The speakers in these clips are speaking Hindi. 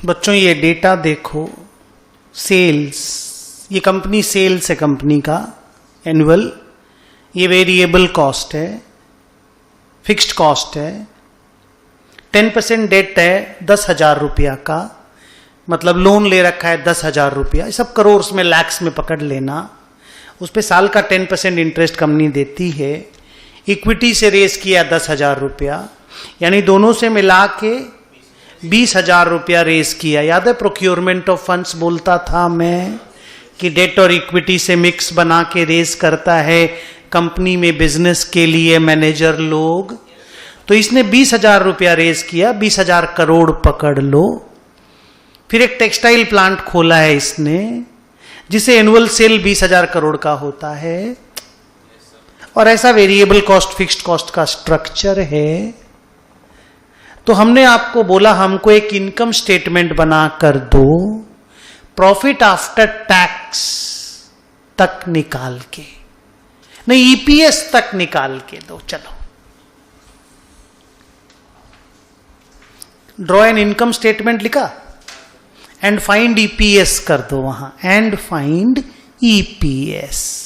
बच्चों ये डेटा देखो, सेल्स, ये कंपनी सेल्स है कंपनी का एनुअल, ये वेरिएबल कॉस्ट है, फिक्स्ड कॉस्ट है, 10% डेट है 10,000 रुपया का, मतलब लोन ले रखा है 10,000 रुपया, ये सब करोड़ में लैक्स में पकड़ लेना, उस पर साल का 10% इंटरेस्ट कंपनी देती है, इक्विटी से रेस किया 10,000 रुपया, यानी दोनों से मिला के 20,000 रुपया रेस किया। याद है प्रोक्योरमेंट ऑफ फंड्स बोलता था मैं कि डेट और इक्विटी से मिक्स बना के रेस करता है कंपनी में बिजनेस के लिए मैनेजर लोग। तो इसने 20,000 रुपया रेस किया, 20,000 करोड़ पकड़ लो। फिर एक टेक्सटाइल प्लांट खोला है इसने जिसे एनुअल सेल 20,000 करोड़ का होता है, और ऐसा वेरिएबल कॉस्ट फिक्स्ड कॉस्ट का स्ट्रक्चर है। तो हमने आपको बोला हमको एक इनकम स्टेटमेंट बना कर दो, प्रॉफिट आफ्टर टैक्स तक निकाल के, नहीं ईपीएस तक निकाल के दो। चलो ड्रॉ एन इनकम स्टेटमेंट लिखा, एंड फाइंड ईपीएस कर दो वहां, एंड फाइंड ईपीएस।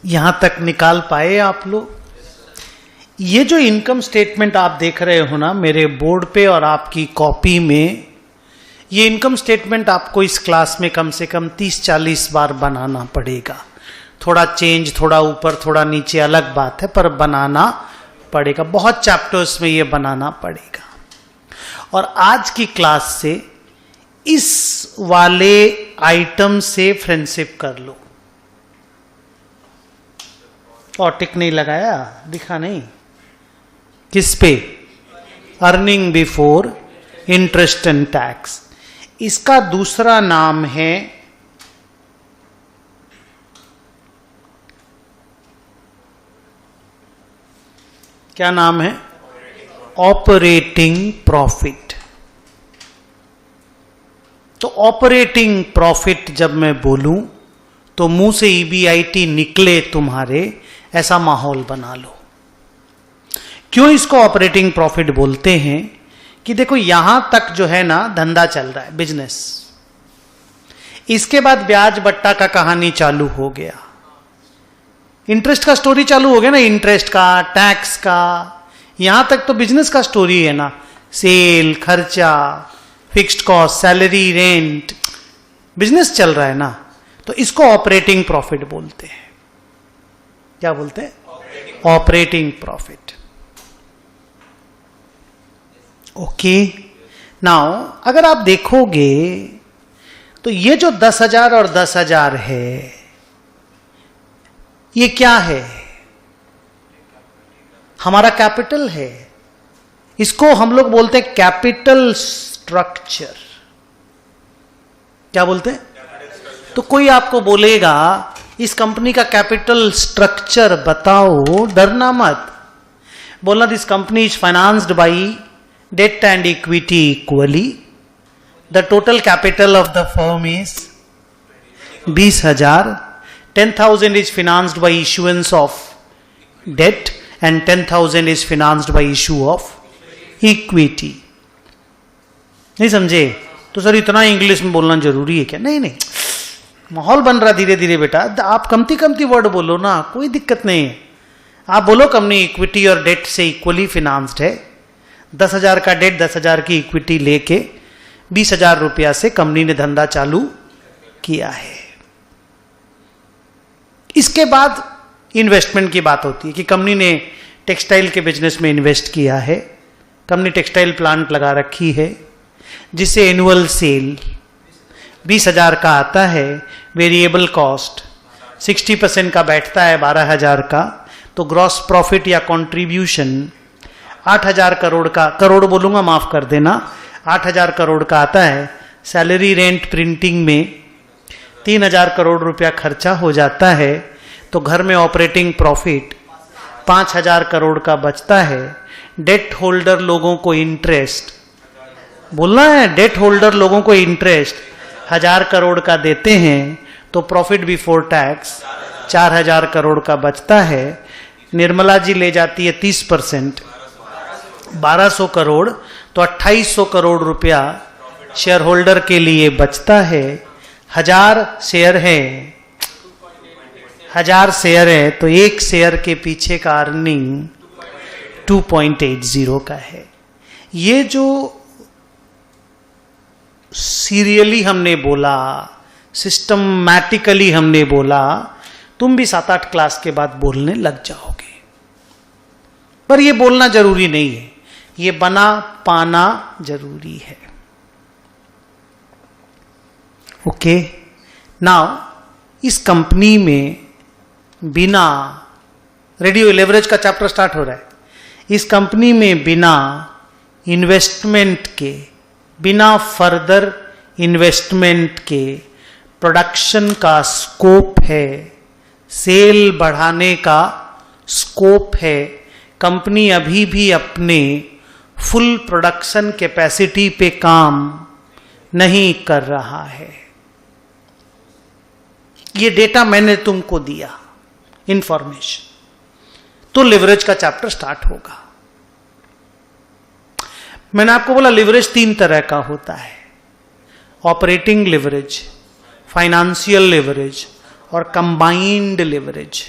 यहां तक निकाल पाए आप लोग? ये जो इनकम स्टेटमेंट आप देख रहे हो ना मेरे बोर्ड पे और आपकी कॉपी में, ये इनकम स्टेटमेंट आपको इस क्लास में कम से कम 30-40 बार बनाना पड़ेगा। थोड़ा चेंज, थोड़ा ऊपर थोड़ा नीचे अलग बात है, पर बनाना पड़ेगा। बहुत चैप्टर्स में ये बनाना पड़ेगा। और आज की क्लास से इस वाले आइटम से फ्रेंडशिप कर लो। और टिक नहीं लगाया, दिखा नहीं, किस पे? Earning before interest and tax. इसका दूसरा नाम है क्या नाम है? Operating profit. तो ऑपरेटिंग प्रॉफिट जब मैं बोलूं तो मुंह से ईबीआईटी निकले तुम्हारे, ऐसा माहौल बना लो। क्यों इसको ऑपरेटिंग प्रॉफिट बोलते हैं? कि देखो यहां तक जो है ना धंधा चल रहा है, बिजनेस, इसके बाद ब्याज बट्टा का कहानी चालू हो गया, इंटरेस्ट का स्टोरी चालू हो गया ना, इंटरेस्ट का, टैक्स का, यहां तक तो बिजनेस का स्टोरी है ना, सेल, खर्चा, fixed cost, salary, rent, business चल रहा है ना, तो इसको ऑपरेटिंग प्रॉफिट बोलते हैं। क्या बोलते हैं? Operating profit. ओके, नाउ अगर आप देखोगे तो ये जो 10,000 और 10,000 है, ये क्या है? हमारा कैपिटल है। इसको हम लोग बोलते हैं कैपिटल स्ट्रक्चर। क्या बोलते हैं? तो कोई आपको बोलेगा इस कंपनी का कैपिटल स्ट्रक्चर बताओ, डरना मत। बोलना this company is financed by debt and equity equally. The total capital of the firm is 20,000. 10,000 is financed by issuance of debt and 10,000 is financed by issue of equity. नहीं समझे? तो सर इतना इंग्लिश में बोलना जरूरी है क्या? नहीं नहीं, माहौल बन रहा धीरे धीरे बेटा, आप कमती कमती वर्ड बोलो ना, कोई दिक्कत नहीं है. आप बोलो कंपनी इक्विटी और डेट से इक्वली फिनांस्ड है. 10,000 का डेट, 10,000 की इक्विटी लेके 20,000 रुपया से कंपनी ने धंधा चालू किया है. इसके बाद इन्वेस्टमेंट की बात होती है कि कंपनी ने टेक्सटाइल के बिजनेस में इन्वेस्ट किया है. कंपनी टेक्सटाइल प्लांट लगा रखी है जिससे एनुअल सेल 20,000 का आता है. वेरिएबल कॉस्ट 60% का बैठता है 12,000 का. तो ग्रॉस प्रॉफिट या कंट्रीब्यूशन 8,000 करोड़ का, करोड़ बोलूंगा माफ कर देना, 8,000 करोड़ का आता है. सैलरी रेंट प्रिंटिंग में 3,000 करोड़ रुपया खर्चा हो जाता है. तो घर में ऑपरेटिंग प्रॉफिट 5,000 करोड़ का बचता है. डेट होल्डर लोगों को इंटरेस्ट बोलना है, डेट होल्डर लोगों को इंटरेस्ट 1,000 करोड़ का देते हैं. तो प्रॉफिट बिफोर टैक्स 4,000 करोड़ का बचता है. निर्मला जी ले जाती है 30%, 1,200 करोड़. तो 2,800 करोड़ रुपया शेयर होल्डर के लिए बचता है. 1,000 शेयर है, 1,000 शेयर है तो एक शेयर के पीछे का अर्निंग 2.80 का है. ये जो सीरियली हमने बोला, सिस्टमैटिकली हमने बोला, तुम भी 7-8 क्लास के बाद बोलने लग जाओगे. पर ये बोलना जरूरी नहीं है, ये बना पाना जरूरी है. ओके, नाउ इस कंपनी में बिना रेडियो लेवरेज का चैप्टर स्टार्ट हो रहा है. इस कंपनी में बिना इन्वेस्टमेंट के, बिना फर्दर इन्वेस्टमेंट के प्रोडक्शन का स्कोप है, सेल बढ़ाने का स्कोप है. कंपनी अभी भी अपने फुल प्रोडक्शन कैपेसिटी पे काम नहीं कर रहा है. ये डेटा मैंने तुमको दिया, इंफॉर्मेशन. तो लिवरेज का चैप्टर स्टार्ट होगा. मैंने आपको बोला लिवरेज 3 तरह का होता है. ऑपरेटिंग लिवरेज, फाइनेंशियल लिवरेज और कंबाइंड लिवरेज.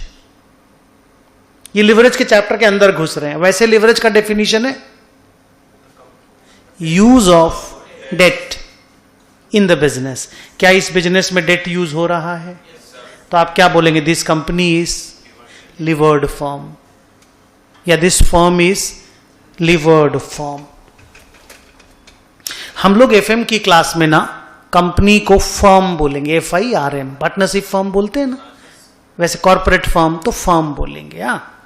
ये लिवरेज के चैप्टर के अंदर घुस रहे हैं. वैसे लिवरेज का डेफिनेशन है use of debt in the business. क्या इस बिजनेस में डेट यूज हो रहा है? तो आप क्या बोलेंगे? दिस कंपनी इज लिवर्ड फर्म या दिस फर्म इज लिवर्ड फर्म. हम लोग एफएम की क्लास में ना कंपनी को फर्म बोलेंगे, FIRM. पार्टनरशिप फर्म बोलते हैं ना, वैसे कॉर्पोरेट फर्म तो फर्म बोलेंगे. हाँ,